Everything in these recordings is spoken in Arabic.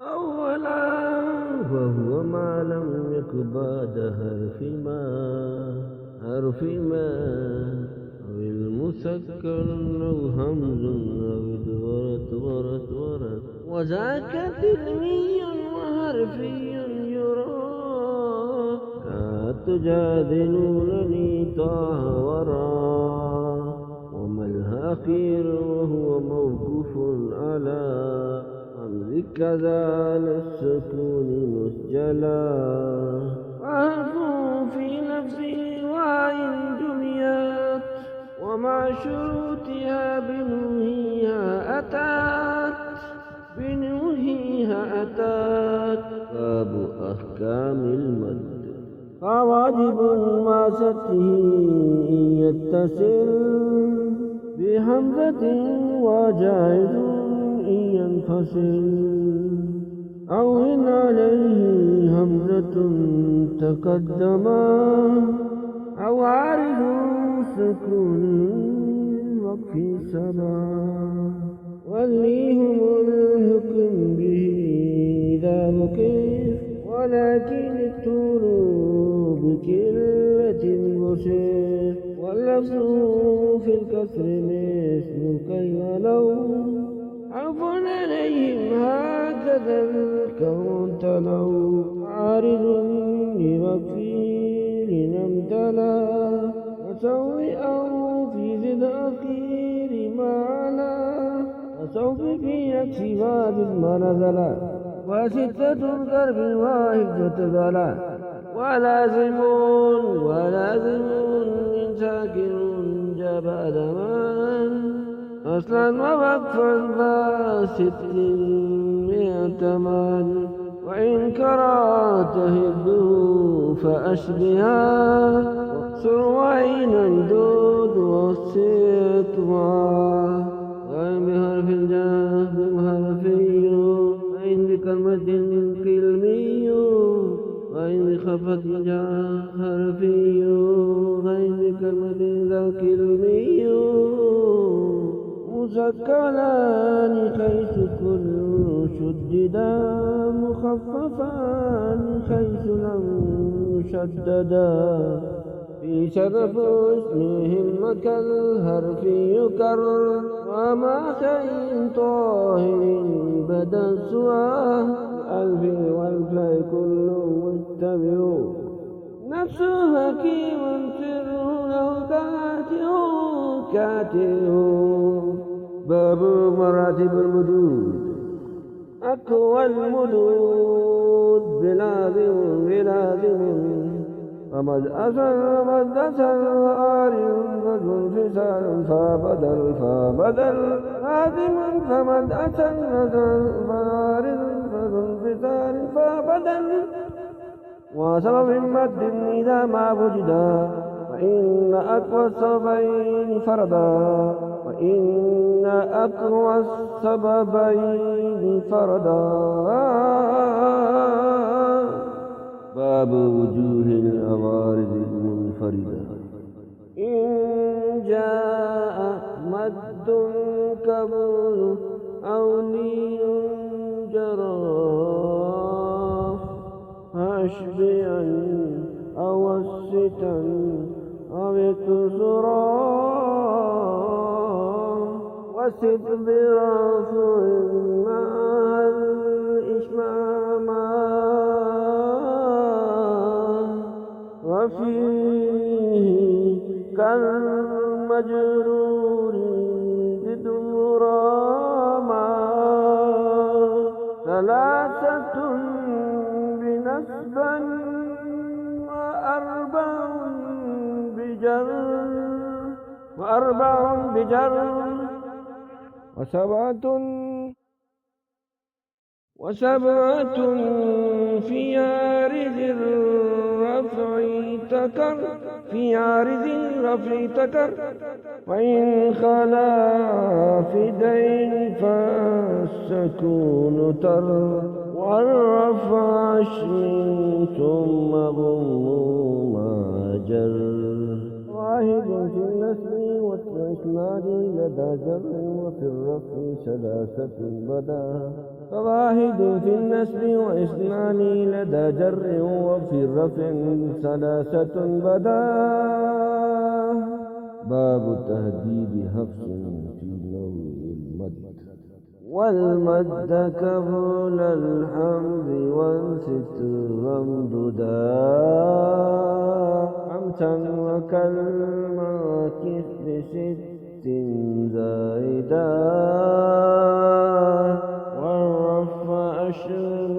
أولا فهو ما لم يك بعد حرف ما أو المسكن أو همز أو ورت وذاك تلمي وحرفي يرى لا تجادلونني طه ورا وما الأخير وهو موقوف على أمر كذا للسكون مسجلا وأهفوا في نفسي وإن جميات ومع شروطها بنوهيها أتات باب أحكام المد فواجب ما سته إن يتصل بحمزة وجائز إن ينفصل أو إن عليه همزة تقدما أو عارض سكون وقف سبا وليهم الحكم به إذا مكيف ولكن الطول بكلة المشير واللفظ في الكسر مثل كي لو عفوا عليهم هكذا الكون تلو عارض لمكفير امتلا وسوي أو في زد أخير معنا وسوف في أكس باب ما نزلا وستة القرب وحفظة ذلا ولازم من ساكن جبى دمان أصلا ووقفا فست مئتمان وإن كرهت هده فأشبها واقصر وعين دود والست معه وإن بحرف الجاه بحرفي وإن بكلمة كلمي وإن بخفة الجاه حرفي وإن بكلمة ذا كلمي مسكنان حيث كل شددا مخففان حيث لم يشددا في شرف اسمهم كالحرف يكرر وما شيء طاهر بدا سواه الألف والفاء كل متبع نفس حكيم سر له كاتئ باب مراتب المدود أقوى المدود بلازم ومد أثر وآري فانفصال فبدل لازم فمد أثر وآري فانفصال فبدل وسبب مد إذا ما وجدا وإن أقوى السببين فردا باب وجوه الأوارد المنفردة إن جاء مد كبر أو لين جراف أشبعا أو الستا أو اكسرا وسط برفع مع الإشماما وفيه كالمجرور بدمراما ثلاثة بنسبا وأربع بجر وسبعة في عارض الرفع تكر وإن خلا في دين فالسكون تر والرفع عشر ثم ضم ما جر واحد في النسل والتسل وإسنادي لدى جر وفي الرفع ثلاثة بدا فواحد في النسب وإسنادي لدى جر وفي الرفع ثلاثة بدا باب تهديد حفص في نوع المد والمد قبل الحمد وانست غمددا خمسا وكلمات بست زائدا والرفع أشر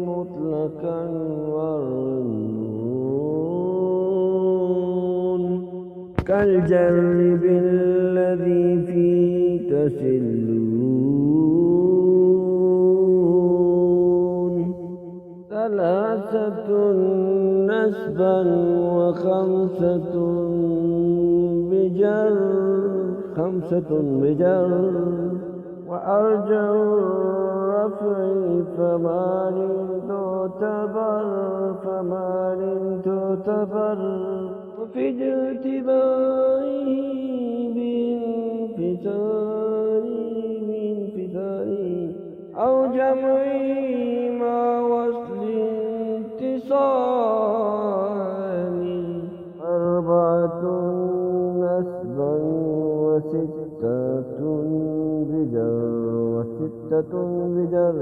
مطلقا والنون كالجر بالذي في تسلون ثلاثة نسبا وخمسة بجر خمسة بجر وأرجع الرفع فمال تعتبر وفي اجتبائه بانفصال أو جمع ما وصل اتصال أربعة نسبا وستة بجر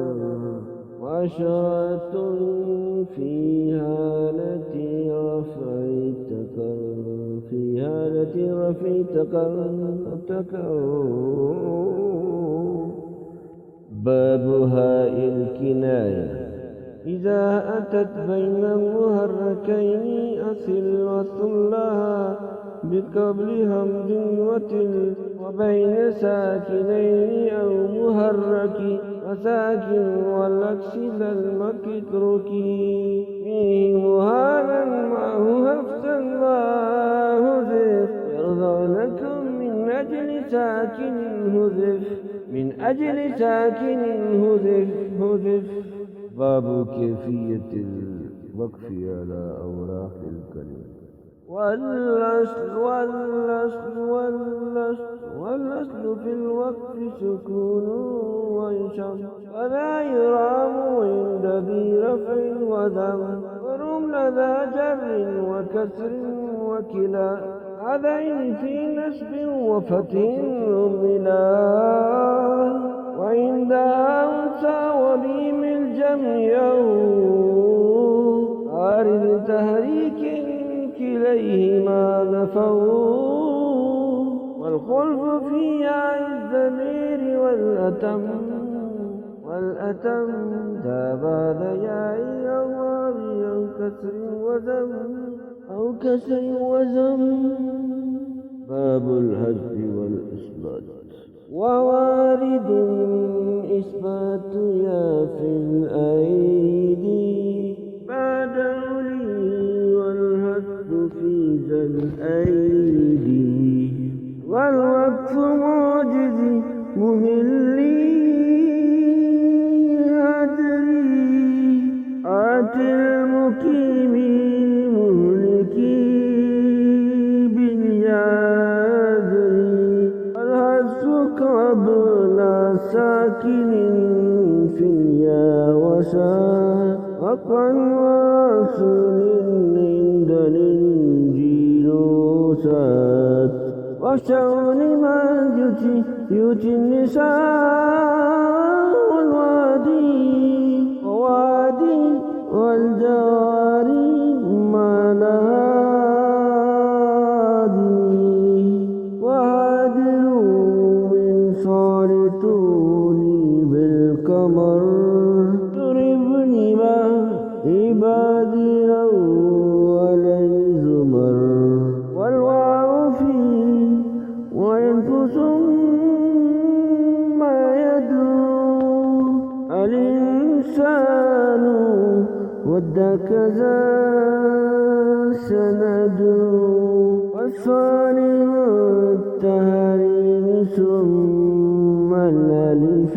وعشرة في هالة رفع تقر باب هاء الكناية إذا أتت بين المحركين أصل وصلها بقبل همز وتل وبين ساكنين أو محرك وساكن والعكس للمك اتركي فيه مهانا معه حفصا ما هزف يرضى لكم من أجل ساكن هزف باب كيفية الوقف على أوراق الكلمة والأصل في الوقف سكون وانشر ولا يرام عند ذي رفع وذم ورم لدى جر وكسر وكلا هذين في نسب وفتح رملا وعندها أنثى وميم الجمع عارض تهريك كليهما نفوا والخلف في ياء الضمير والأتم تابع ياء أو كسر وزم باب الحذف والإثبات ووارد إثبات يا في الأيدي بعد أولي والحذف في ذا الأيدي والوقف معجز مهلي هدري آتي المقيم مهلكي باليادري الحذف قبل ساكن في اليا وسا وقا واصل عند الإنجيل سات وشون ما يؤتي النساء ووادي والجواري ما نهادي وهادروا من صارتوني بالقمر تربني ما عبادي أول الزمر والواو فيه وينفس ما يدعو الإنسان ودك ذا سند والصالح التهريم ثم الألف